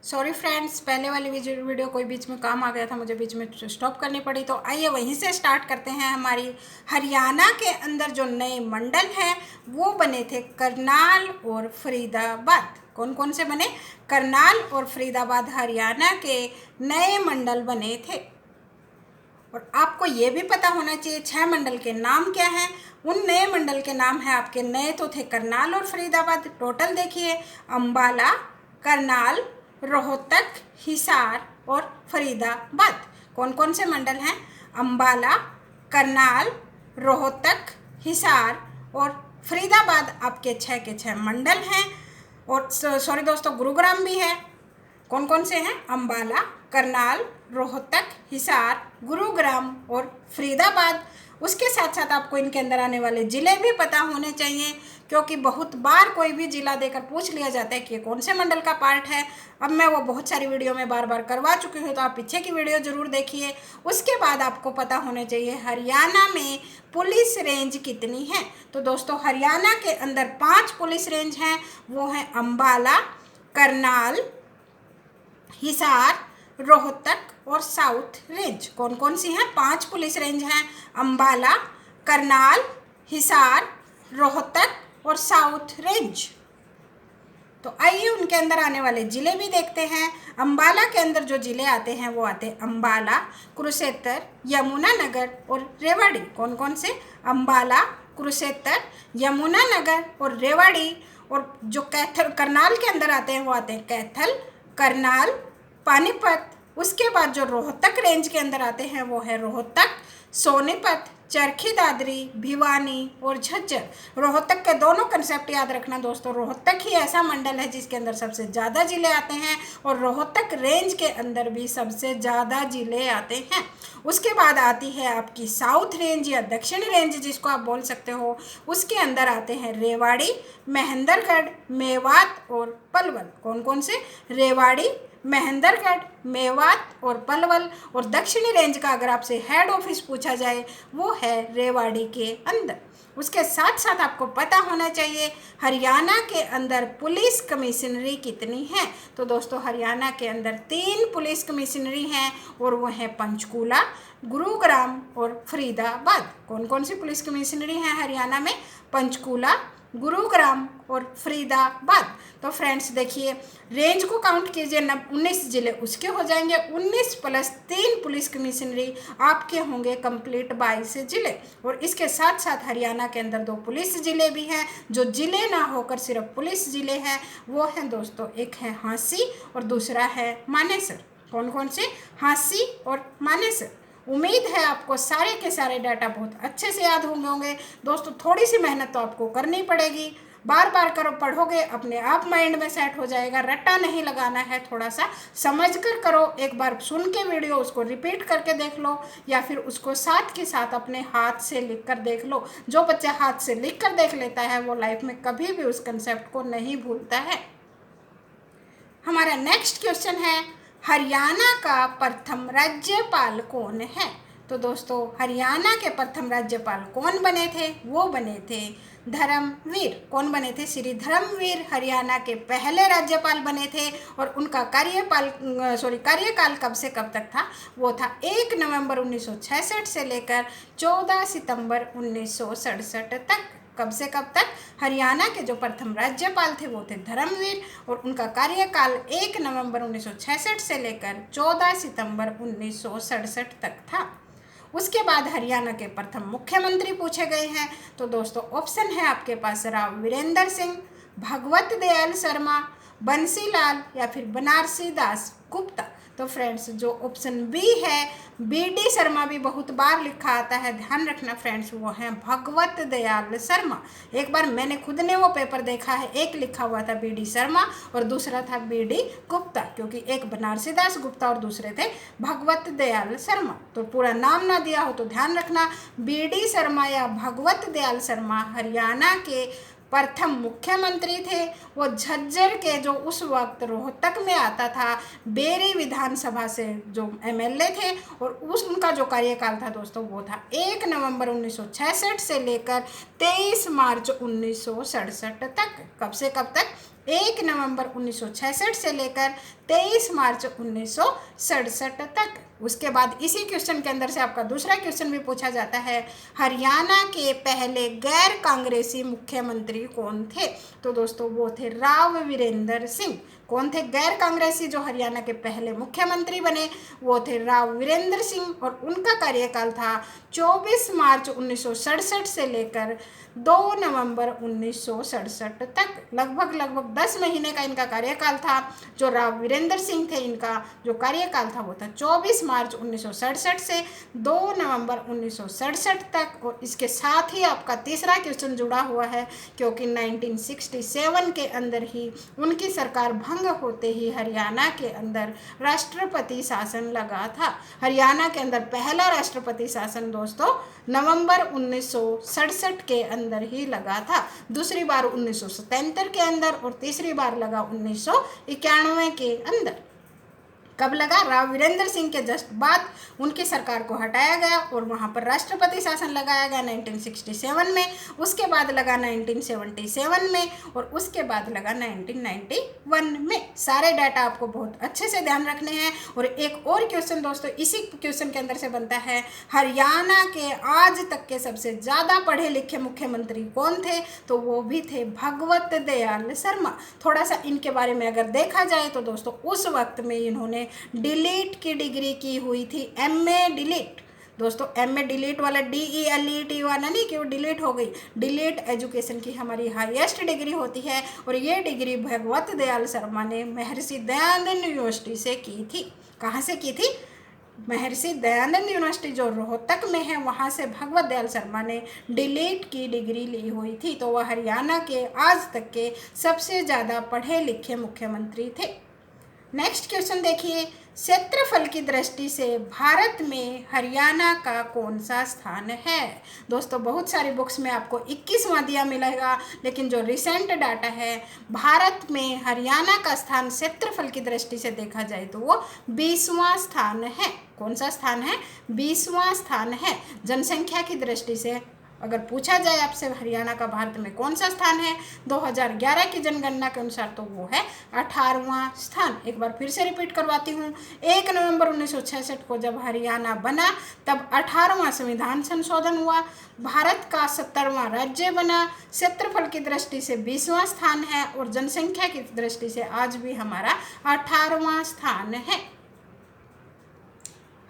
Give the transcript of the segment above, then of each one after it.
Sorry friends, पहले वाली video कोई बीच में काम आ गया था, मुझे बीच में स्टॉप करनी पड़ी। तो आइए वहीं से स्टार्ट करते हैं। हमारी हरियाणा के अंदर जो नए मंडल हैं वो बने थे करनाल और फरीदाबाद। कौन कौन से बने? करनाल और फरीदाबाद हरियाणा के नए मंडल बने थे। और आपको ये भी पता होना चाहिए 6 मंडल के नाम क्या हैं। उन नए मंडल के नाम हैं आपके, नए तो थे करनाल और फरीदाबाद। टोटल देखिए, अंबाला, करनाल, रोहतक, हिसार और फरीदाबाद। कौन कौन से मंडल हैं? अंबाला, करनाल, रोहतक, हिसार और फरीदाबाद आपके 6 के 6 मंडल हैं। और सॉरी दोस्तों, गुरुग्राम भी है। कौन कौन से हैं? अंबाला, करनाल, रोहतक, हिसार, गुरुग्राम और फरीदाबाद। उसके साथ साथ आपको इनके अंदर आने वाले ज़िले भी पता होने चाहिए, क्योंकि बहुत बार कोई भी ज़िला देकर पूछ लिया जाता है कि ये कौन से मंडल का पार्ट है। अब मैं वो बहुत सारी वीडियो में बार बार करवा चुकी हूँ, तो आप पीछे की वीडियो ज़रूर देखिए। उसके बाद आपको पता होने चाहिए हरियाणा में पुलिस रेंज कितनी है। तो दोस्तों, हरियाणा के अंदर 5 पुलिस रेंज हैं। वो हैं अंबाला, करनाल, हिसार, रोहतक और साउथ रेंज। कौन कौन सी हैं? 5 पुलिस रेंज हैं। अंबाला, करनाल, हिसार, रोहतक और साउथ रेंज। तो आइए उनके अंदर आने वाले ज़िले भी देखते हैं। अंबाला के अंदर जो ज़िले आते हैं वो आते हैं अंबाला, कुरुक्षेत्र, यमुनानगर और रेवाड़ी। कौन कौन से? अंबाला, कुरुक्षेत्र, यमुनानगर और रेवाड़ी। और जो कैथल करनाल के अंदर आते हैं वो आते हैं कैथल, करनाल, पानीपत। उसके बाद जो रोहतक रेंज के अंदर आते हैं वो है रोहतक, सोनीपत, चरखी दादरी, भिवानी और झज्जर। रोहतक के दोनों कंसेप्ट याद रखना दोस्तों। रोहतक ही ऐसा मंडल है जिसके अंदर सबसे ज़्यादा ज़िले आते हैं, और रोहतक रेंज के अंदर भी सबसे ज़्यादा ज़िले आते हैं। उसके बाद आती है आपकी साउथ रेंज या दक्षिणी रेंज जिसको आप बोल सकते हो। उसके अंदर आते हैं रेवाड़ी, महेंद्रगढ़, मेवात और पलवल। कौन कौन से? रेवाड़ी, महेंद्रगढ़, मेवात और पलवल। और दक्षिणी रेंज का अगर आपसे हेड ऑफिस पूछा जाए वो है रेवाड़ी के अंदर। उसके साथ साथ आपको पता होना चाहिए हरियाणा के अंदर पुलिस कमिश्नरी कितनी है। तो दोस्तों, हरियाणा के अंदर 3 पुलिस कमिश्नरी हैं, और वो हैं पंचकूला, गुरुग्राम और फरीदाबाद। कौन कौन सी पुलिस कमिश्नरी हैं हरियाणा में? पंचकूला, गुरुग्राम और फरीदाबाद। तो फ्रेंड्स देखिए, रेंज को काउंट कीजिए, 19 ज़िले उसके हो जाएंगे। 19 प्लस 3 पुलिस कमिश्नरी आपके होंगे कंप्लीट 22 ज़िले। और इसके साथ साथ हरियाणा के अंदर 2 पुलिस ज़िले भी हैं, जो ज़िले ना होकर सिर्फ पुलिस ज़िले हैं। वो हैं दोस्तों, एक है हांसी और दूसरा है मानेसर। कौन कौन से? हांसी और मानेसर। उम्मीद है आपको सारे के सारे डाटा बहुत अच्छे से याद होंगे दोस्तों। थोड़ी सी मेहनत तो आपको करनी पड़ेगी, बार बार करो, पढ़ोगे अपने आप माइंड में सेट हो जाएगा। रट्टा नहीं लगाना है, थोड़ा सा समझ कर करो। एक बार सुन के वीडियो उसको रिपीट करके देख लो, या फिर उसको साथ के साथ अपने हाथ से लिख कर देख लो। जो बच्चा हाथ से लिख कर देख लेता है वो लाइफ में कभी भी उस कंसेप्ट को नहीं भूलता है। हमारा नेक्स्ट क्वेश्चन है, हरियाणा का प्रथम राज्यपाल कौन है? तो दोस्तों, हरियाणा के प्रथम राज्यपाल कौन बने थे? वो बने थे धर्मवीर। कौन बने थे? श्री धर्मवीर हरियाणा के पहले राज्यपाल बने थे। और उनका कार्यकाल कब से कब तक था? वो था 1 नवंबर 1966 से लेकर 14 सितंबर 1967 तक। कब से कब तक? हरियाणा के जो प्रथम राज्यपाल थे वो थे धर्मवीर, और उनका कार्यकाल 1 नवंबर 1966 से लेकर 14 सितंबर 1967 तक था। उसके बाद हरियाणा के प्रथम मुख्यमंत्री पूछे गए हैं। तो दोस्तों, ऑप्शन है आपके पास राव वीरेंद्र सिंह, भगवत दयाल शर्मा, बंसीलाल या फिर बनारसी दास गुप्ता। तो फ्रेंड्स, जो ऑप्शन बी है, बीडी शर्मा भी बहुत बार लिखा आता है, ध्यान रखना फ्रेंड्स, वो हैं भगवत दयाल शर्मा। एक बार मैंने खुद ने वो पेपर देखा है, एक लिखा हुआ था बीडी शर्मा और दूसरा था बीडी गुप्ता, क्योंकि एक बनारसी दास गुप्ता और दूसरे थे भगवत दयाल शर्मा। तो पूरा नाम ना दिया हो तो ध्यान रखना, बीडी शर्मा या भगवत दयाल शर्मा हरियाणा के प्रथम मुख्यमंत्री थे। वो झज्जर के, जो उस वक्त रोहतक में आता था, बेरी विधानसभा से जो एमएलए थे, और उनका जो कार्यकाल था दोस्तों वो था 1 नवंबर 1966 से लेकर 23 मार्च 1967 तक। कब से कब तक? 1 नवंबर 1966 से लेकर 23 मार्च 1967 तक। उसके बाद इसी क्वेश्चन के अंदर से आपका दूसरा क्वेश्चन भी पूछा जाता है, हरियाणा के पहले गैर कांग्रेसी मुख्यमंत्री कौन थे? तो दोस्तों वो थे राव वीरेंद्र सिंह। कौन थे गैर कांग्रेसी जो हरियाणा के पहले मुख्यमंत्री बने? वो थे राव वीरेंद्र सिंह, और उनका कार्यकाल था 24 मार्च 1967 से लेकर 2 नवंबर 1967 तक। लगभग 10 महीने का इनका कार्यकाल था। जो राव वीरेंद्र सिंह थे, इनका जो कार्यकाल था वो था 24 मार्च 1967 से 2 नवंबर 1967 तक। और इसके साथ ही आपका तीसरा क्वेश्चन जुड़ा हुआ है, क्योंकि 1967 के अंदर ही उनकी सरकार भंग होते ही हरियाणा के अंदर राष्ट्रपति शासन लगा था। हरियाणा के अंदर पहला राष्ट्रपति शासन दोस्तों नवंबर 1967 के अंदर ही लगा था। दूसरी बार 1977 के अंदर, और तीसरी बार लगा 1991 के अंदर। कब लगा? राव वीरेंद्र सिंह के जस्ट बाद उनकी सरकार को हटाया गया और वहाँ पर राष्ट्रपति शासन लगाया गया 1967 में। उसके बाद लगा 1977 में, और उसके बाद लगा 1991 में। सारे डाटा आपको बहुत अच्छे से ध्यान रखने हैं। और एक और क्वेश्चन दोस्तों इसी क्वेश्चन के अंदर से बनता है, हरियाणा के आज तक के सबसे ज़्यादा पढ़े लिखे मुख्यमंत्री कौन थे? तो वो भी थे भगवत दयाल शर्मा। थोड़ा सा इनके बारे में अगर देखा जाए तो दोस्तों उस वक्त में इन्होंने डिलीट की डिग्री की हुई थी, एमए डिलीट। दोस्तों एमए डिलीट वाला DELET वाला नहीं कि वो डिलीट हो गई, डिलीट एजुकेशन की हमारी हाईएस्ट डिग्री होती है। और ये डिग्री भगवत दयाल शर्मा ने महर्षि दयानंद यूनिवर्सिटी से की थी। कहाँ से की थी? महर्षि दयानंद यूनिवर्सिटी जो रोहतक में है, वहाँ से भगवत दयाल शर्मा ने डिलीट की डिग्री ली हुई थी। तो वह हरियाणा के आज तक के सबसे ज़्यादा पढ़े लिखे मुख्यमंत्री थे। नेक्स्ट क्वेश्चन देखिए, क्षेत्रफल की दृष्टि से भारत में हरियाणा का कौन सा स्थान है? दोस्तों बहुत सारी बुक्स में आपको 21वां दिया मिलेगा, लेकिन जो रिसेंट डाटा है भारत में हरियाणा का स्थान क्षेत्रफल की दृष्टि से देखा जाए तो वो 20वां स्थान है। कौन सा स्थान है? 20वां स्थान है। जनसंख्या की दृष्टि से अगर पूछा जाए आपसे हरियाणा का भारत में कौन सा स्थान है, 2011 की जनगणना के अनुसार तो वो है 18वां स्थान। एक बार फिर से रिपीट करवाती हूँ, 1 नवंबर 1966 को जब हरियाणा बना तब 18वां संविधान संशोधन हुआ, भारत का 70वां राज्य बना, क्षेत्रफल की दृष्टि से 20वां स्थान है, और जनसंख्या की दृष्टि से आज भी हमारा 18वां स्थान है।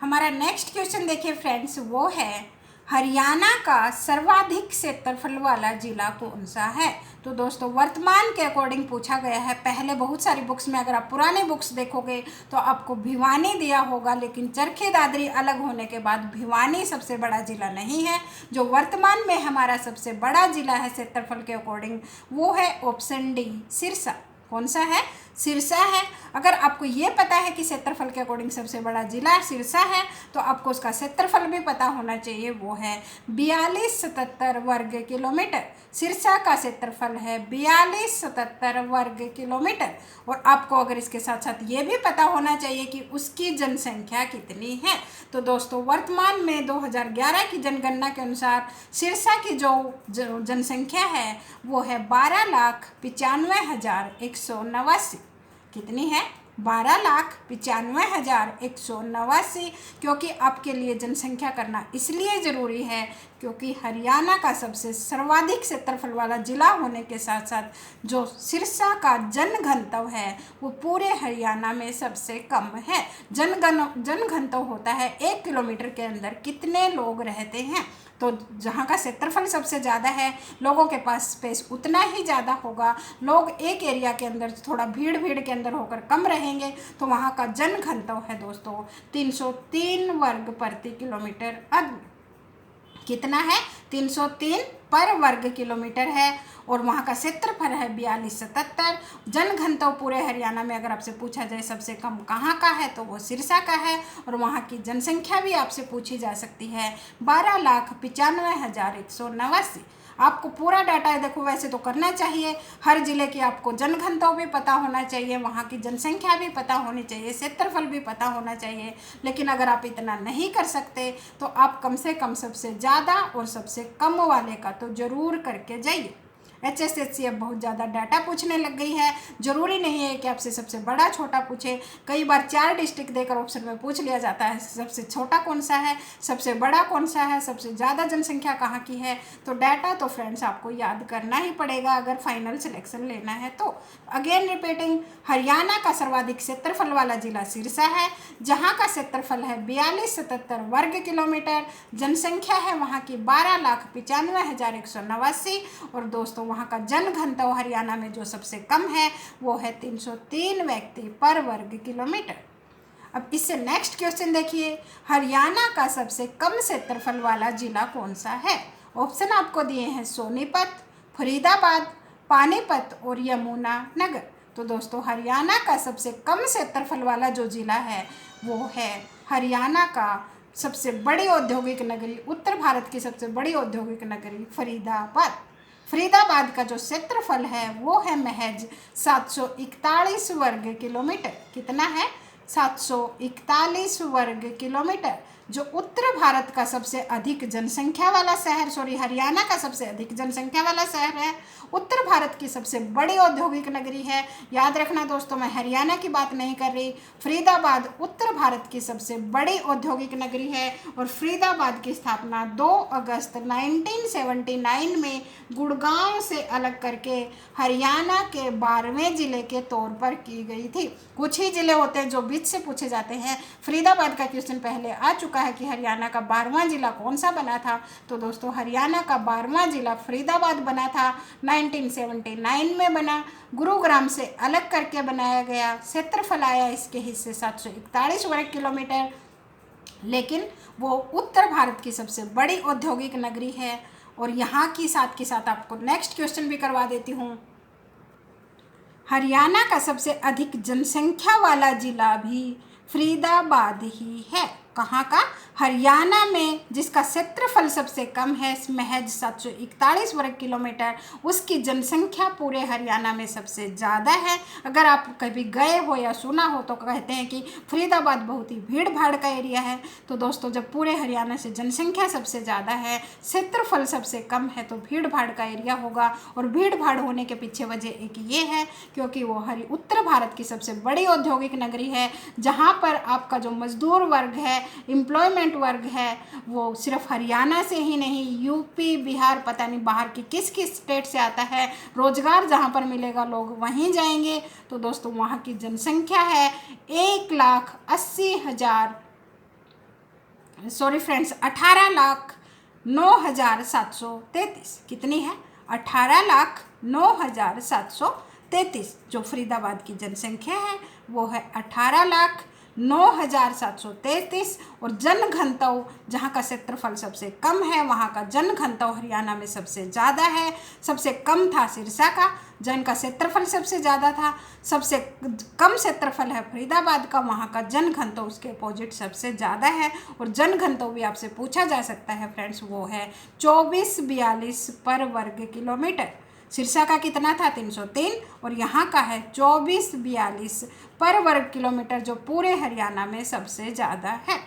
हमारा नेक्स्ट क्वेश्चन देखिए फ्रेंड्स, वो है हरियाणा का सर्वाधिक क्षेत्रफल वाला जिला कौन सा है? तो दोस्तों वर्तमान के अकॉर्डिंग पूछा गया है। पहले बहुत सारी बुक्स में अगर आप पुराने बुक्स देखोगे तो आपको भिवानी दिया होगा, लेकिन चरखी दादरी अलग होने के बाद भिवानी सबसे बड़ा जिला नहीं है। जो वर्तमान में हमारा सबसे बड़ा जिला है क्षेत्रफल के अकॉर्डिंग वो है ऑप्शन डी, सिरसा। कौन सा है? सिरसा है। अगर आपको ये पता है कि क्षेत्रफल के अकॉर्डिंग सबसे बड़ा जिला सिरसा है तो आपको उसका क्षेत्रफल भी पता होना चाहिए, वो है 4277 वर्ग किलोमीटर। सिरसा का क्षेत्रफल है 4277 वर्ग किलोमीटर। और आपको अगर इसके साथ साथ ये भी पता होना चाहिए कि उसकी जनसंख्या कितनी है। तो दोस्तों वर्तमान में 2011 की जनगणना के अनुसार सिरसा की जो जनसंख्या है वो है 12,95,189। कितनी है? 12,95,189। क्योंकि आपके लिए जनसंख्या करना इसलिए ज़रूरी है क्योंकि हरियाणा का सबसे सर्वाधिक क्षेत्रफल वाला जिला होने के साथ साथ जो सिरसा का जनघनत्व है वो पूरे हरियाणा में सबसे कम है। जनघनत्व होता है 1 किलोमीटर के अंदर कितने लोग रहते हैं। तो जहाँ का क्षेत्रफल सबसे ज़्यादा है लोगों के पास स्पेस उतना ही ज़्यादा होगा। लोग एक एरिया के अंदर थोड़ा भीड़ के अंदर होकर कम रहेंगे, तो वहाँ का जनघनत्व है दोस्तों 303 वर्ग प्रति किलोमीटर। कितना है? 303 पर वर्ग किलोमीटर है। और वहाँ का क्षेत्रफल है 4277। जनघनत्व पूरे हरियाणा में अगर आपसे पूछा जाए सबसे कम कहाँ का है तो वो सिरसा का है। और वहाँ की जनसंख्या भी आपसे पूछी जा सकती है 12,95,189। आपको पूरा डाटा देखो वैसे तो करना चाहिए, हर जिले की आपको जनघनत्व भी पता होना चाहिए, वहाँ की जनसंख्या भी पता होनी चाहिए, क्षेत्रफल भी पता होना चाहिए। लेकिन अगर आप इतना नहीं कर सकते तो आप कम से कम सबसे ज़्यादा और सबसे कम वाले का तो ज़रूर करके जाइए। HSSC अब बहुत ज़्यादा डाटा पूछने लग गई है। ज़रूरी नहीं है कि आपसे सबसे बड़ा छोटा पूछे, कई बार 4 डिस्ट्रिक्ट देकर ऑप्शन में पूछ लिया जाता है, सबसे छोटा कौन सा है, सबसे बड़ा कौन सा है, सबसे ज़्यादा जनसंख्या कहाँ की है। तो डाटा तो फ्रेंड्स आपको याद करना ही पड़ेगा अगर फाइनल सिलेक्शन लेना है तो। अगेन रिपीटिंग, हरियाणा का सर्वाधिक क्षेत्रफल वाला जिला सिरसा है, जहाँ का क्षेत्रफल है 4277 वर्ग किलोमीटर। जनसंख्या है वहाँ की 12,95,189। और दोस्तों वहाँ का जनघनत्व हरियाणा में जो सबसे कम है वो है 303 व्यक्ति पर वर्ग किलोमीटर। अब इससे नेक्स्ट क्वेश्चन देखिए, हरियाणा का सबसे कम क्षेत्रफल वाला जिला कौन सा है। ऑप्शन आपको दिए हैं सोनीपत, फरीदाबाद, पानीपत और यमुनानगर। तो दोस्तों हरियाणा का सबसे कम क्षेत्रफल वाला जो जिला है वो है हरियाणा का सबसे बड़ी औद्योगिक नगरी, उत्तर भारत की सबसे बड़ी औद्योगिक नगरी फरीदाबाद। फरीदाबाद का जो क्षेत्रफल है वो है महज 741 वर्ग किलोमीटर। कितना है? 741 वर्ग किलोमीटर। जो उत्तर भारत का सबसे अधिक जनसंख्या वाला शहर, हरियाणा का सबसे अधिक जनसंख्या वाला शहर है, उत्तर भारत की सबसे बड़ी औद्योगिक नगरी है। याद रखना दोस्तों, मैं हरियाणा की बात नहीं कर रही, फरीदाबाद उत्तर भारत की सबसे बड़ी औद्योगिक नगरी है। और फरीदाबाद की स्थापना 2 अगस्त 1979 में गुड़गांव से अलग करके हरियाणा के 12वें जिले के तौर पर की गई थी। कुछ ही जिले होते हैं जो बीच से पूछे जाते हैं। फरीदाबाद का क्वेश्चन पहले आ चुका है कि हरियाणा का 12वां जिला कौन सा बना था। तो दोस्तों हरियाणा का 12वां जिला फरीदाबाद बना था, 1979 में बना, गुरुग्राम से अलग करके बनाया गया। क्षेत्रफल आया इसके हिस्से 741 वर्ग किलोमीटर, लेकिन वो उत्तर भारत की सबसे बड़ी औद्योगिक नगरी है। और यहाँ की साथ के साथ आपको नेक्स्ट क्वेश्चन भी करवा देती हूँ, हरियाणा का सबसे अधिक जनसंख्या वाला जिला भी फरीदाबाद ही है। कहाँ का? हरियाणा में, जिसका क्षेत्रफल सबसे कम है महज 741 वर्ग किलोमीटर, उसकी जनसंख्या पूरे हरियाणा में सबसे ज़्यादा है। अगर आप कभी गए हो या सुना हो तो कहते हैं कि फरीदाबाद बहुत ही भीड़ भाड़ का एरिया है। तो दोस्तों जब पूरे हरियाणा से जनसंख्या सबसे ज़्यादा है, क्षेत्रफल सबसे कम है, तो भीड़ भाड़ का एरिया होगा। और भीड़ भाड़ होने के पीछे वजह एक ये है क्योंकि वो उत्तर भारत की सबसे बड़ी औद्योगिक नगरी है, जहाँ पर आपका जो मजदूर वर्ग है, एम्प्लॉयमेंट वर्ग है, वो सिर्फ हरियाणा से ही नहीं, यूपी, बिहार, पता नहीं बाहर की किस किस स्टेट से आता है। रोजगार जहाँ पर मिलेगा लोग वहीं जाएंगे। तो दोस्तों वहाँ की जनसंख्या है 18,09,733। कितनी है? 18,09,733। जो फरीदाबाद की जनसंख्या है वो है 18,09,733। और जनघनत्व, जहाँ का क्षेत्रफल सबसे कम है वहाँ का जनघनत्व हरियाणा में सबसे ज़्यादा है। सबसे कम था सिरसा का, जिनका क्षेत्रफल सबसे ज़्यादा था। सबसे कम क्षेत्रफल है फरीदाबाद का, वहाँ का जनघनत्व उसके अपोजिट सबसे ज़्यादा है। और जनघनत्व भी आपसे पूछा जा सकता है फ्रेंड्स, वो है 2442 पर वर्ग किलोमीटर। सिरसा का कितना था? 303। और यहाँ का है 2442 पर वर्ग किलोमीटर, जो पूरे हरियाणा में सबसे ज़्यादा है।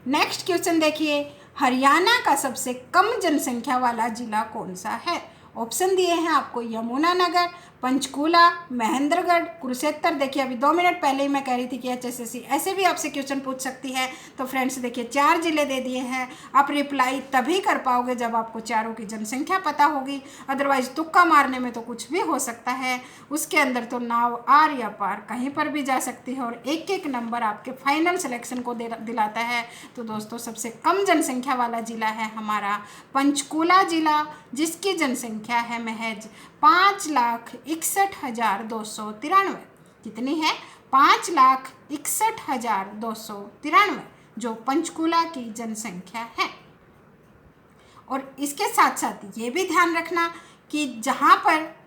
नेक्स्ट क्वेश्चन देखिए, हरियाणा का सबसे कम जनसंख्या वाला जिला कौन सा है। ऑप्शन दिए हैं आपको यमुनानगर, पंचकूला, महेंद्रगढ़, कुरुक्षेत्र। देखिए अभी 2 मिनट पहले ही मैं कह रही थी कि HSSC ऐसे भी आपसे क्वेश्चन पूछ सकती है। तो फ्रेंड्स देखिए 4 जिले दे दिए हैं। आप रिप्लाई तभी कर पाओगे जब आपको चारों की जनसंख्या पता होगी, अदरवाइज तुक्का मारने में तो कुछ भी हो सकता है। उसके अंदर तो नाव आर या पार कहीं पर भी जा सकती है, और एक एक नंबर आपके फाइनल सिलेक्शन को दिलाता है। तो दोस्तों सबसे कम जनसंख्या वाला जिला है हमारा पंचकूला जिला, जिसकी जनसंख्या है महज 5,61,293। कितनी है? 5,61,293, जो पंचकूला की जनसंख्या है। और इसके साथ साथ ये भी ध्यान रखना कि जहाँ पर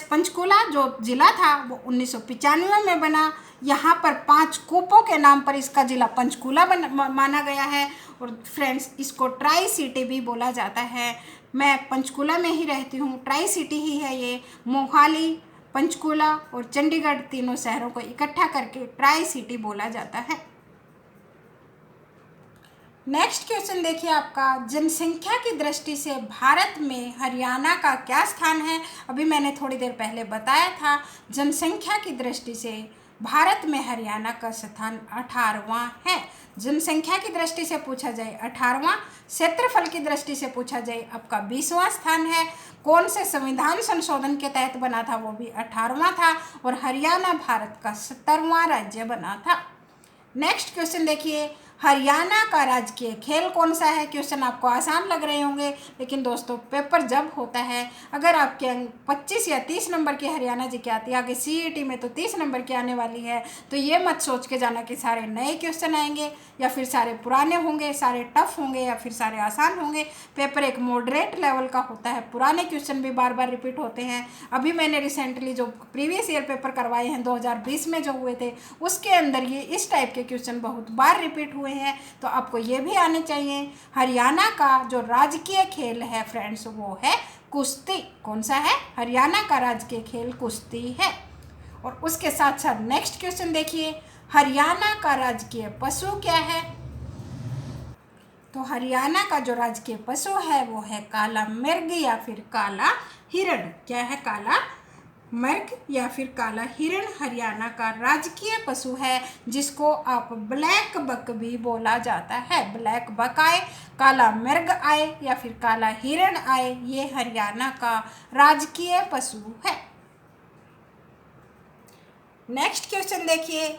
पंचकूला जो ज़िला था वो 1995 में बना। यहाँ पर 5 कूपों के नाम पर इसका ज़िला पंचकूला माना गया है। और फ्रेंड्स इसको ट्राई सिटी भी बोला जाता है। मैं पंचकूला में ही रहती हूँ, ट्राई सिटी ही है ये। मोहाली, पंचकूला और चंडीगढ़ तीनों शहरों को इकट्ठा करके ट्राई सिटी बोला जाता है। नेक्स्ट क्वेश्चन देखिए आपका, जनसंख्या की दृष्टि से भारत में हरियाणा का क्या स्थान है। अभी मैंने थोड़ी देर पहले बताया था, जनसंख्या की दृष्टि से भारत में हरियाणा का स्थान 18वां है। जनसंख्या की दृष्टि से पूछा जाए 18वां, क्षेत्रफल की दृष्टि से पूछा जाए आपका 20वां स्थान है। कौन से संविधान संशोधन के तहत बना था, वो भी 18वां था। और हरियाणा भारत का 70वां राज्य बना था। नेक्स्ट क्वेश्चन देखिए, हरियाणा का राजकीय खेल कौन सा है। क्वेश्चन आपको आसान लग रहे होंगे, लेकिन दोस्तों पेपर जब होता है, अगर आपके अंक 25 या 30 नंबर की हरियाणा जी की आती है, आगे सीईटी में तो 30 नंबर की आने वाली है, तो ये मत सोच के जाना कि सारे नए क्वेश्चन आएंगे या फिर सारे पुराने होंगे, सारे टफ होंगे या फिर सारे आसान होंगे। पेपर एक मॉडरेट लेवल का होता है, पुराने क्वेश्चन भी बार बार रिपीट होते हैं। अभी मैंने रिसेंटली जो प्रीवियस ईयर पेपर करवाए हैं 2020 में जो हुए थे, उसके अंदर ये इस टाइप के क्वेश्चन बहुत बार रिपीट हुए हैं, तो आपको ये भी आने चाहिए। हरियाणा का जो राजकीय खेल है फ्रेंड्स, वो है कुश्ती। कौन सा है? हरियाणा का राजकीय खेल कुश्ती है। और उसके साथ साथ नेक्स्ट क्वेश्चन देखिए, हरियाणा का राजकीय पशु क्या है। तो हरियाणा का जो राजकीय पशु है वो है काला मृग या फिर काला हिरण। क्या है? काला मृग या फिर काला हिरण हरियाणा का राजकीय पशु है, जिसको आप ब्लैक बक भी बोला जाता है। ब्लैक बक आए, काला मृग आए या फिर काला हिरण आए, ये हरियाणा का राजकीय पशु है। नेक्स्ट क्वेश्चन देखिए,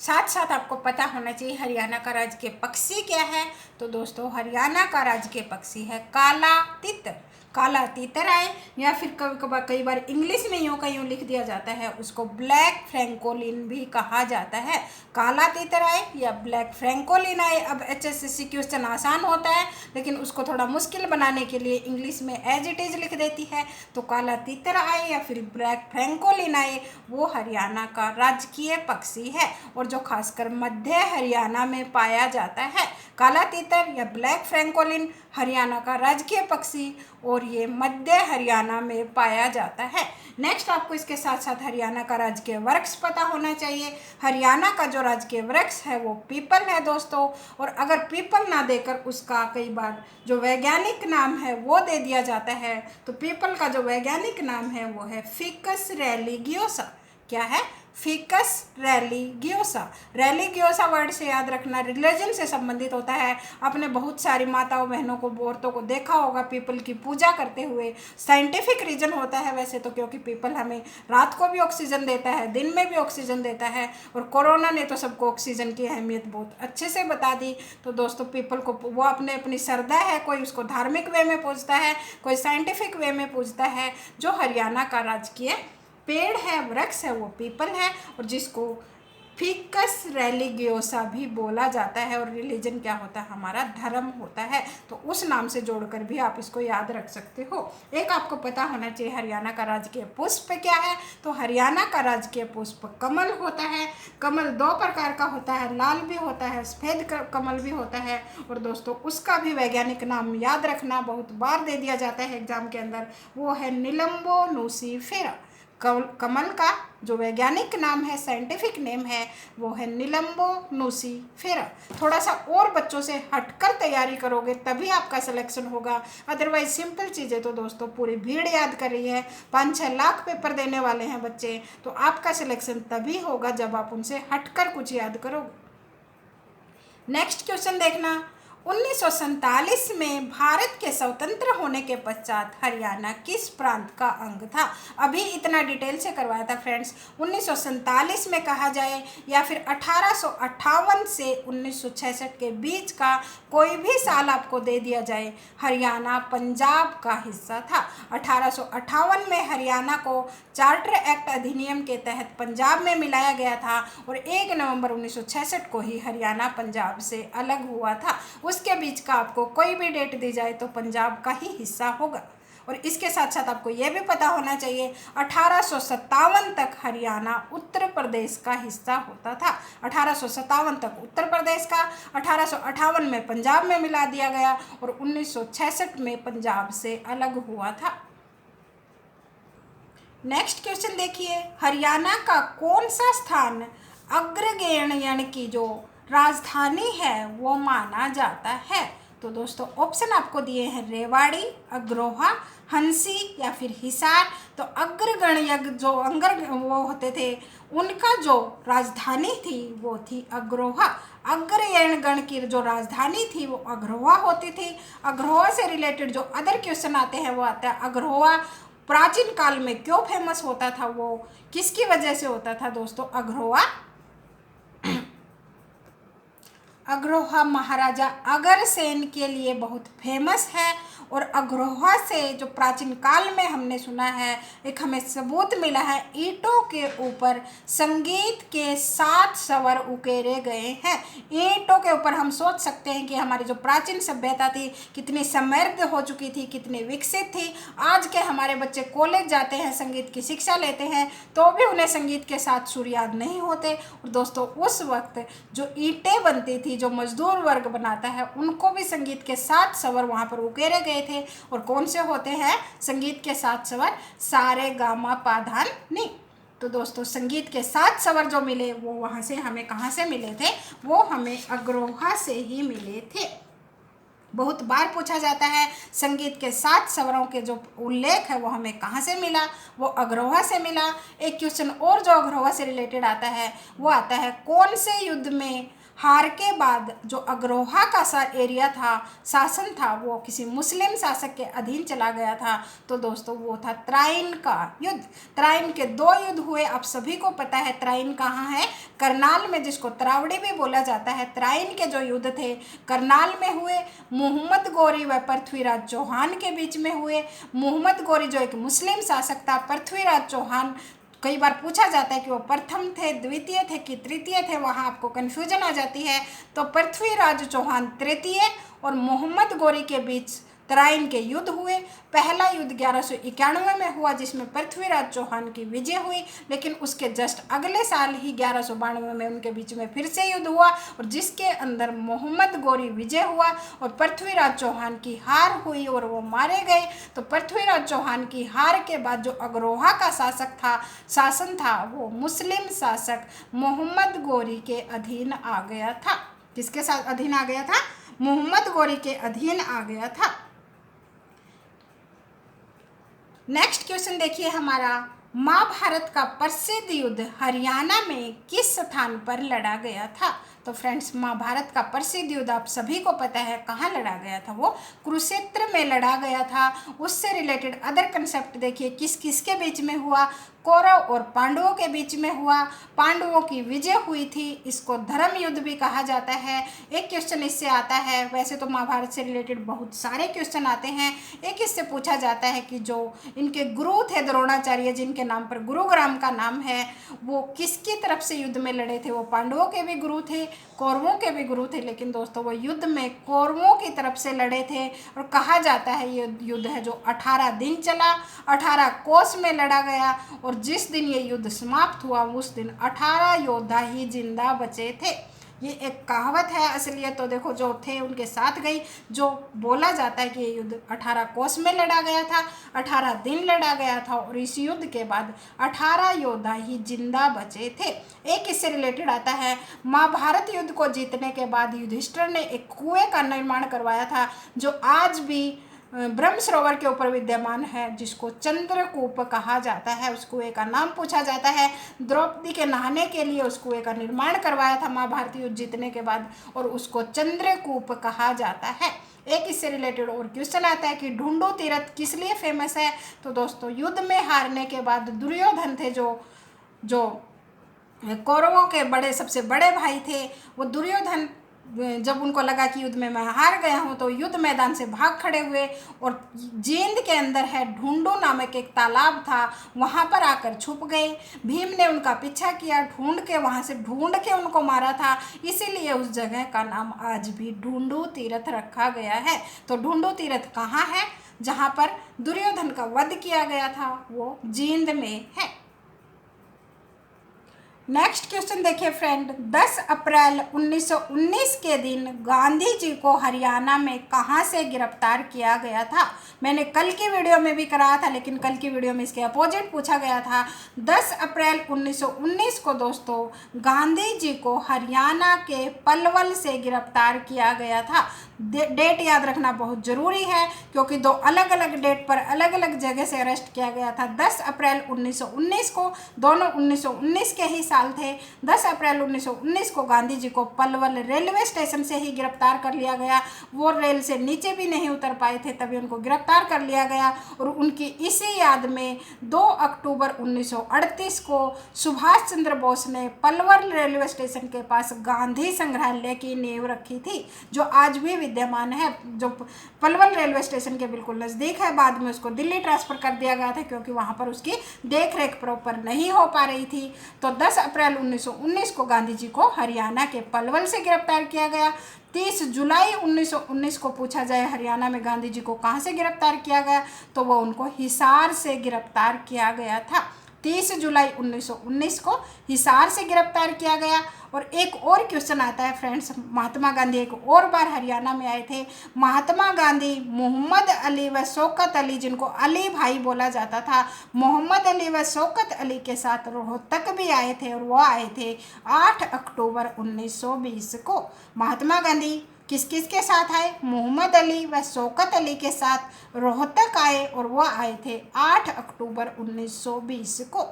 साथ साथ आपको पता होना चाहिए हरियाणा का राजकीय पक्षी क्या है। तो दोस्तों हरियाणा का राजकीय पक्षी है काला तितर। काला तीतर आए या फिर कई बार इंग्लिश में यूँ का यूँ लिख दिया जाता है, उसको ब्लैक फ्रैंकोलिन भी कहा जाता है। काला तीतर आए या ब्लैक फ्रैंकोलिन आए। अब HSSC क्वेश्चन आसान होता है, लेकिन उसको थोड़ा मुश्किल बनाने के लिए इंग्लिश में एज इट इज़ लिख देती है। तो काला तीतर आए या फिर ब्लैक फ्रैंकोलिन आए, वो हरियाणा का राजकीय पक्षी है और जो खासकर मध्य हरियाणा में पाया जाता है। काला तीतर या ब्लैक फ्रैंकोलिन हरियाणा का राजकीय पक्षी और ये मध्य हरियाणा में पाया जाता है। नेक्स्ट आपको इसके साथ साथ हरियाणा का राजकीय वृक्ष पता होना चाहिए। हरियाणा का जो राजकीय वृक्ष है वो पीपल है दोस्तों। और अगर पीपल ना देकर उसका कई बार जो वैज्ञानिक नाम है वो दे दिया जाता है, तो पीपल का जो वैज्ञानिक नाम है वो है फिकस रेलिगियोसा। क्या है? फिकस रेलिगियोसा। रेलिगियोसा वर्ड से याद रखना रिलीजन से संबंधित होता है। आपने बहुत सारी माताओं बहनों को औरतों को देखा होगा पीपल की पूजा करते हुए। साइंटिफिक रीजन होता है वैसे तो, क्योंकि पीपल हमें रात को भी ऑक्सीजन देता है, दिन में भी ऑक्सीजन देता है, और कोरोना ने तो सबको ऑक्सीजन की अहमियत बहुत अच्छे से बता दी। तो दोस्तों पीपल को वो अपनी श्रद्धा है, कोई उसको धार्मिक वे में पूजता है, कोई साइंटिफिक वे में पूजता है। जो हरियाणा का राजकीय पेड़ है, वृक्ष है, वो पीपल है और जिसको फिकस रेलिगियोसा भी बोला जाता है। और रिलीजन क्या होता है? हमारा धर्म होता है। तो उस नाम से जोड़कर भी आप इसको याद रख सकते हो। एक आपको पता होना चाहिए हरियाणा का राजकीय पुष्प क्या है। तो हरियाणा का राजकीय पुष्प कमल होता है। कमल दो प्रकार का होता है, लाल भी होता है, सफ़ेद कमल भी होता है। और दोस्तों उसका भी वैज्ञानिक नाम याद रखना, बहुत बार दे दिया जाता है एग्जाम के अंदर, वो है निलंबो नुसिफेरा। कमल का जो वैज्ञानिक नाम है, साइंटिफिक नेम है, वो है निलंबो नुसिफेरा। थोड़ा सा और बच्चों से हटकर तैयारी करोगे तभी आपका सिलेक्शन होगा, अदरवाइज सिंपल चीज़ें तो दोस्तों पूरी भीड़ याद कर रही है। 5-6 लाख पेपर देने वाले हैं बच्चे, तो आपका सिलेक्शन तभी होगा जब आप उनसे हटकर कुछ याद करोगे। नेक्स्ट क्वेश्चन देखना, 1947 में भारत के स्वतंत्र होने के पश्चात हरियाणा किस प्रांत का अंग था। अभी इतना डिटेल से करवाया था फ्रेंड्स। 1947 में कहा जाए या फिर 1858 से 1966 के बीच का कोई भी साल आपको दे दिया जाए, हरियाणा पंजाब का हिस्सा था। 1858 में हरियाणा को चार्टर एक्ट अधिनियम के तहत पंजाब में मिलाया गया था और 1 नवंबर 1966 को ही हरियाणा पंजाब से अलग हुआ था। उसके बीच का आपको कोई भी डेट दी जाए तो पंजाब का ही हिस्सा होगा। और इसके साथ साथ आपको यह भी पता होना चाहिए 1857 तक हरियाणा उत्तर प्रदेश का हिस्सा होता था। 1857 तक उत्तर प्रदेश का, 1858 में पंजाब में मिला दिया गया और 1966 में पंजाब से अलग हुआ था। नेक्स्ट क्वेश्चन देखिए, हरियाणा का कौन सा स्थान अग्रगण्य यानी कि जो राजधानी है वो माना जाता है? तो दोस्तों ऑप्शन आपको दिए हैं रेवाड़ी, अग्रोहा, हंसी या फिर हिसार। तो अग्रगण यज्ञ जो वो होते थे उनका जो राजधानी थी वो थी अग्रोहा। अग्रयण गण की जो राजधानी थी वो अग्रोहा होती थी। अग्रोहा से रिलेटेड जो अदर क्वेश्चन आते हैं वो आता है अग्रोहा प्राचीन काल में क्यों फेमस होता था, वो किसकी वजह से होता था दोस्तों अग्रोहा? अग्रोहा महाराजा अग्रसेन के लिए बहुत फेमस है। और अग्रोहा से जो प्राचीन काल में हमने सुना है, एक हमें सबूत मिला है, ईंटों के ऊपर संगीत के 7 स्वर उकेरे गए हैं। ईंटों के ऊपर हम सोच सकते हैं कि हमारी जो प्राचीन सभ्यता थी कितनी समृद्ध हो चुकी थी, कितनी विकसित थी। आज के हमारे बच्चे कॉलेज जाते हैं, संगीत की शिक्षा लेते हैं, तो भी उन्हें संगीत के 7 सुर याद नहीं होते। और दोस्तों उस वक्त जो ईंटें बनती थी, जो मजदूर वर्ग बनाता है, उनको भी संगीत के 7 स्वर वहाँ पर उकेरे गए थे। और कौन से होते हैं संगीत के 7 स्वर? सारे गामा पा धा नी। तो दोस्तों संगीत के 7 स्वर जो मिले वो वहाँ से हमें कहाँ से मिले थे? वो हमें अग्रोहा से ही मिले थे। बहुत बार पूछा जाता है संगीत के 7 स्वरों के जो उल्लेख है वो हमें कहाँ से मिला? वो अग्रोहा से मिला। एक क्वेश्चन और जो अग्रोहा से रिलेटेड आता है वो आता है कौन से युद्ध में हार के बाद जो अग्रोहा का एरिया था, शासन था, वो किसी मुस्लिम शासक के अधीन चला गया था? तो दोस्तों वो था त्राइन का युद्ध। त्राइन के 2 युद्ध हुए, आप सभी को पता है। त्राइन कहाँ है? करनाल में, जिसको त्रावड़ी भी बोला जाता है। त्राइन के जो युद्ध थे करनाल में हुए। मोहम्मद गोरी व पृथ्वीराज चौहान के बीच में हुए। मोहम्मद गोरी जो एक मुस्लिम शासक था, पृथ्वीराज चौहान कई बार पूछा जाता है कि वो प्रथम थे, द्वितीय थे कि तृतीय थे, वहाँ आपको कन्फ्यूजन आ जाती है। तो पृथ्वीराज चौहान तृतीय और मोहम्मद गोरी के बीच तराइन के युद्ध हुए। पहला युद्ध 1191 में हुआ जिसमें पृथ्वीराज चौहान की विजय हुई, लेकिन उसके जस्ट अगले साल ही 1192 में उनके बीच में फिर से युद्ध हुआ और जिसके अंदर मोहम्मद गोरी विजय हुआ और पृथ्वीराज चौहान की हार हुई और वो मारे गए। तो पृथ्वीराज चौहान की हार के बाद जो अग्रोहा का शासन था वो मुस्लिम शासक मोहम्मद गोरी के अधीन आ गया था। किसके साथ अधीन आ गया था? मोहम्मद गोरी के अधीन आ गया था। नेक्स्ट क्वेश्चन देखिए हमारा, महाभारत का प्रसिद्ध युद्ध हरियाणा में किस स्थान पर लड़ा गया था? तो फ्रेंड्स महाभारत का प्रसिद्ध युद्ध आप सभी को पता है कहाँ लड़ा गया था? वो कुरुक्षेत्र में लड़ा गया था। उससे रिलेटेड अदर कंसेप्ट देखिए, किस किस के बीच में हुआ? कौरव और पांडवों के बीच में हुआ। पांडवों की विजय हुई थी, इसको धर्म युद्ध भी कहा जाता है। एक क्वेश्चन इससे आता है, वैसे तो महाभारत से रिलेटेड बहुत सारे क्वेश्चन आते हैं। एक इससे पूछा जाता है कि जो इनके गुरु थे द्रोणाचार्य, जिनके नाम पर गुरुग्राम का नाम है, वो किसकी तरफ से युद्ध में लड़े थे? वो पांडवों के भी गुरु थे, कौरवों के भी गुरु थे, लेकिन दोस्तों वो युद्ध में कौरवों की तरफ से लड़े थे। और कहा जाता है ये युद्ध है जो 18 दिन चला, 18 कोस में लड़ा गया और जिस दिन ये युद्ध समाप्त हुआ उस दिन 18 योद्धा ही जिंदा बचे थे। ये एक कहावत है, असलियत तो देखो जो थे उनके साथ गई। जो बोला जाता है कि ये युद्ध 18 कोस में लड़ा गया था, 18 दिन लड़ा गया था और इस युद्ध के बाद 18 योद्धा ही जिंदा बचे थे। एक इससे रिलेटेड आता है, महाभारत युद्ध को जीतने के बाद युधिष्ठिर ने एक कुएं का निर्माण करवाया था जो आज भी ब्रह्म सरोवर के ऊपर विद्यमान है, जिसको चंद्रकूप कहा जाता है। उस कुएं का नाम पूछा जाता है। द्रौपदी के नहाने के लिए उस कुएं का निर्माण करवाया था महाभारत युद्ध जीतने के बाद और उसको चंद्रकूप कहा जाता है। एक इससे रिलेटेड और क्वेश्चन आता है कि ढूंढू तीरथ किस लिए फेमस है? तो दोस्तों युद्ध में हारने के बाद दुर्योधन थे जो कौरवों के सबसे बड़े भाई थे, वो दुर्योधन जब उनको लगा कि युद्ध में मैं हार गया हूँ तो युद्ध मैदान से भाग खड़े हुए और जींद के अंदर है ढूंढू नामक एक तालाब था, वहाँ पर आकर छुप गए। भीम ने उनका पीछा किया, वहाँ से ढूंढ के उनको मारा था, इसीलिए उस जगह का नाम आज भी ढूंढू तीरथ रखा गया है। तो ढूंढू तीरथ कहाँ है? जहाँ पर दुर्योधन का वध किया गया था वो जींद में है। नेक्स्ट क्वेश्चन देखिए फ्रेंड, 10 अप्रैल 1919 के दिन गांधी जी को हरियाणा में कहाँ से गिरफ्तार किया गया था। मैंने कल की वीडियो में भी कराया था, लेकिन कल की वीडियो में इसके अपोजिट पूछा गया था। 10 अप्रैल 1919 को दोस्तों गांधी जी को हरियाणा के पलवल से गिरफ्तार किया गया था। डेट याद रखना बहुत ज़रूरी है, क्योंकि दो अलग अलग डेट पर अलग अलग जगह से अरेस्ट किया गया था। 10 अप्रैल 1919 को, दोनों 1919 के ही साल थे। 10 अप्रैल 1919 को गांधी जी को पलवल रेलवे स्टेशन से ही गिरफ्तार कर लिया गया। वो रेल से नीचे भी नहीं उतर पाए थे, तभी उनको गिरफ्तार कर लिया गया। और उनकी इसी याद में 2 अक्टूबर 1938 को सुभाष चंद्र बोस ने पलवल रेलवे स्टेशन के पास गांधी संग्रहालय की नींव रखी थी, जो आज भी विद्यमान है, जो पलवल रेलवे स्टेशन के बिल्कुल नज़दीक है। बाद में उसको दिल्ली ट्रांसफ़र कर दिया गया था, क्योंकि वहाँ पर उसकी देख रेख प्रॉपर नहीं हो पा रही थी। तो 10 अप्रैल 1919 को गांधी जी को हरियाणा के पलवल से गिरफ्तार किया गया। 30 जुलाई 1919 को पूछा जाए हरियाणा में गांधी जी को कहाँ से गिरफ्तार किया गया, तो वो उनको हिसार से गिरफ्तार किया गया था। 30 जुलाई 1919 को हिसार से गिरफ्तार किया गया। और एक और क्वेश्चन आता है फ्रेंड्स, महात्मा गांधी एक और बार हरियाणा में आए थे। महात्मा गांधी मोहम्मद अली व शौकत अली, जिनको अली भाई बोला जाता था, मोहम्मद अली व शौकत अली के साथ रोहतक भी आए थे, और वो आए थे 8 अक्टूबर 1920 को। महात्मा गांधी किस किस के साथ आए? मोहम्मद अली व शौकत अली के साथ रोहतक आए, और वो आए थे 8 अक्टूबर 1920 को।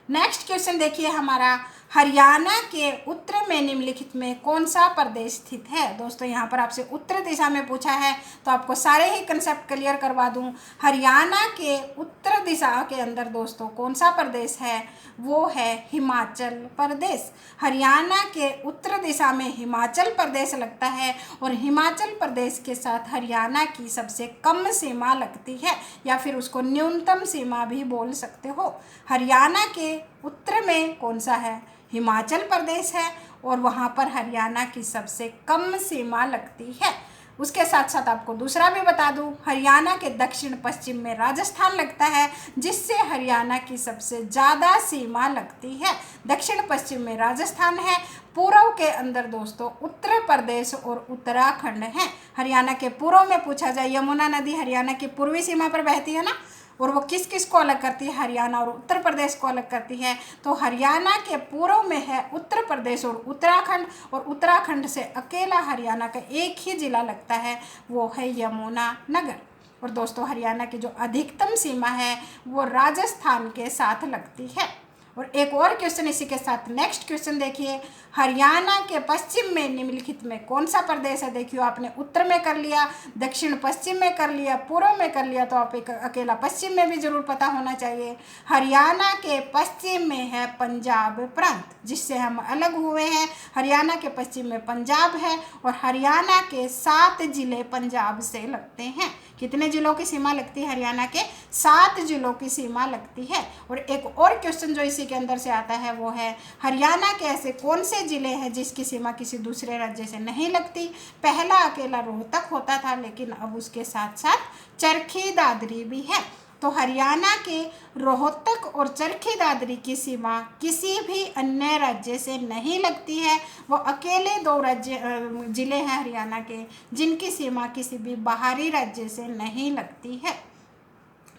नेक्स्ट क्वेश्चन देखिए हमारा, हरियाणा के उत्तर में निम्नलिखित में कौन सा प्रदेश स्थित है। दोस्तों यहाँ पर आपसे उत्तर दिशा में पूछा है, तो आपको सारे ही कंसेप्ट क्लियर करवा दूँ। हरियाणा के उत्तर दिशा के अंदर दोस्तों कौन सा प्रदेश है? वो है हिमाचल प्रदेश। हरियाणा के उत्तर दिशा में हिमाचल प्रदेश लगता है, और हिमाचल प्रदेश के साथ हरियाणा की सबसे कम सीमा लगती है, या फिर उसको न्यूनतम सीमा भी बोल सकते हो। हरियाणा के उत्तर में कौन सा है? हिमाचल प्रदेश है, और वहाँ पर हरियाणा की सबसे कम सीमा लगती है। उसके साथ साथ आपको दूसरा भी बता दूं, हरियाणा के दक्षिण पश्चिम में राजस्थान लगता है, जिससे हरियाणा की सबसे ज़्यादा सीमा लगती है। दक्षिण पश्चिम में राजस्थान है, पूर्व के अंदर दोस्तों उत्तर प्रदेश और उत्तराखंड है। हरियाणा के पूर्व में पूछा जाए, यमुना नदी हरियाणा की पूर्वी सीमा पर बहती है ना, और वो किस किस को अलग करती है? हरियाणा और उत्तर प्रदेश को अलग करती है। तो हरियाणा के पूर्व में है उत्तर प्रदेश और उत्तराखंड, और उत्तराखंड से अकेला हरियाणा का एक ही जिला लगता है, वो है यमुनानगर। और दोस्तों हरियाणा की जो अधिकतम सीमा है वो राजस्थान के साथ लगती है। और एक और क्वेश्चन इसी के साथ, नेक्स्ट क्वेश्चन देखिए, हरियाणा के पश्चिम में निम्नलिखित में कौन सा प्रदेश है? देखियो आपने उत्तर में कर लिया, दक्षिण पश्चिम में कर लिया, पूर्व में कर लिया, तो आप एक अकेला पश्चिम में भी जरूर पता होना चाहिए। हरियाणा के पश्चिम में है पंजाब प्रांत, जिससे हम अलग हुए हैं। हरियाणा के पश्चिम में पंजाब है, और हरियाणा के 7 जिले पंजाब से लगते हैं। कितने जिलों की सीमा लगती है? हरियाणा के 7 जिलों की सीमा लगती है। और एक और क्वेश्चन जो इसी के अंदर से आता है वो है, हरियाणा के ऐसे कौन से जिले हैं जिसकी सीमा किसी दूसरे राज्य से नहीं लगती? पहला अकेला रोहतक होता था, लेकिन अब उसके साथ साथ चरखी दादरी भी है। तो हरियाणा के रोहतक और चरखी दादरी की सीमा किसी भी अन्य राज्य से नहीं लगती है। वो अकेले 2 जिले हैं हरियाणा के, जिनकी सीमा किसी भी बाहरी राज्य से नहीं लगती है।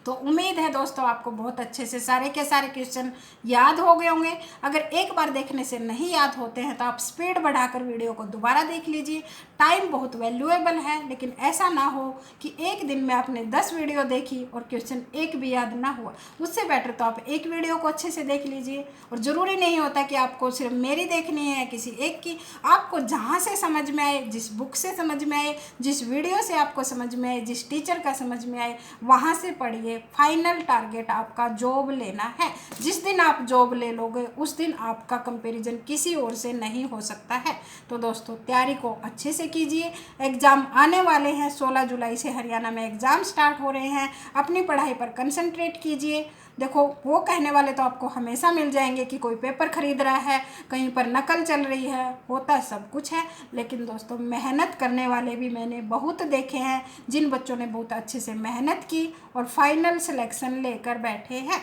तो उम्मीद है दोस्तों आपको बहुत अच्छे से सारे के सारे क्वेश्चन याद हो गए होंगे। अगर एक बार देखने से नहीं याद होते हैं तो आप स्पीड बढ़ाकर वीडियो को दोबारा देख लीजिए। टाइम बहुत वैल्यूएबल है, लेकिन ऐसा ना हो कि एक दिन में आपने 10 वीडियो देखी और क्वेश्चन एक भी याद ना हुआ। उससे बेटर तो आप एक वीडियो को अच्छे से देख लीजिए। और ज़रूरी नहीं होता कि आपको सिर्फ मेरी देखनी है या किसी एक की, आपको जहाँ से समझ में आए, जिस बुक से समझ में आए, जिस वीडियो से आपको समझ में आए, जिस टीचर का समझ में आए, वहाँ से पढ़िए। फाइनल टारगेट आपका जॉब लेना है। जिस दिन आप जॉब ले लोगे उस दिन आपका कंपैरिजन किसी और से नहीं हो सकता है। तो दोस्तों तैयारी को अच्छे से कीजिए। एग्ज़ाम आने वाले हैं, 16 जुलाई से हरियाणा में एग्ज़ाम स्टार्ट हो रहे हैं। अपनी पढ़ाई पर कंसंट्रेट कीजिए। देखो वो कहने वाले तो आपको हमेशा मिल जाएंगे कि कोई पेपर खरीद रहा है, कहीं पर नकल चल रही है, होता सब कुछ है। लेकिन दोस्तों मेहनत करने वाले भी मैंने बहुत देखे हैं, जिन बच्चों ने बहुत अच्छे से मेहनत की और फाइनल सिलेक्शन लेकर बैठे हैं।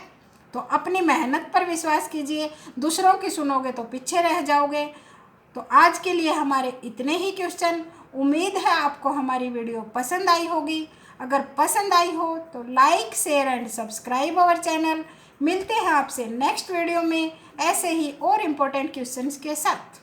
तो अपनी मेहनत पर विश्वास कीजिए, दूसरों की सुनोगे तो पीछे रह जाओगे। तो आज के लिए हमारे इतने ही क्वेश्चन। उम्मीद है आपको हमारी वीडियो पसंद आई होगी। अगर पसंद आई हो तो like, share and subscribe our channel. मिलते हैं आपसे नेक्स्ट वीडियो में ऐसे ही और इम्पोर्टेंट क्वेश्चंस के साथ।